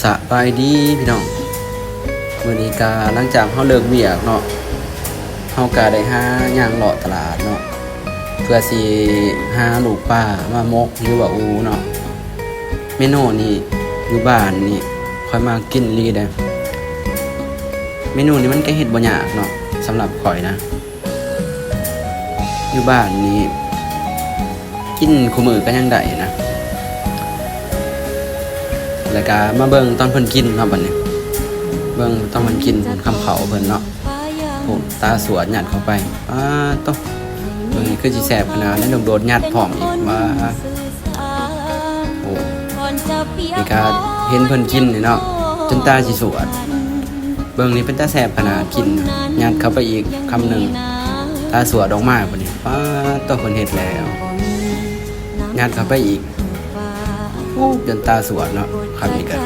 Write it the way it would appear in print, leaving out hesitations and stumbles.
สบายดีพี่น้องมื้อนี้ก็หลังจากเฮาเลิกเวียกเนาะเฮาก็ได้หาย่างเลาะตลาดเนาะเพื่อสิหาลูกปลามามกหรือว่าอูเนาะเมนูนี้อยู่บ้านนี่ค่อยมากินลีได้เมนูนี้มันก็เฮ็ดบ่ยากเนาะสำหรับข่อยนะอยู่บ้านนี่กินคู่มื้อก็ยังได้นะแล้วก็มาเบิ่งตอนเพิ่นกินเนาะบัดนี้เบิ่งตอนเพิ่นกินคำเผาเพิ่นเนาะโอ้ตาสวดยัดเข้าไปโตเบิ่งนี่คือสิแซ่บขนาดนั้นโดดยัดพร้อมอีกว่าโอ้นี่ก็เห็นเพิ่นกินนี่เนาะจนตาสิสวดเบิ่งนี่เป็นตาแซ่บขนาดกินยัดเข้าไปอีกคำหนึงตาสวดออกมาบัดนี้โตเพิ่นเฮ็ดแล้วยัดเข้าไปอีกจนตาสวดเนาะคำนี้ก็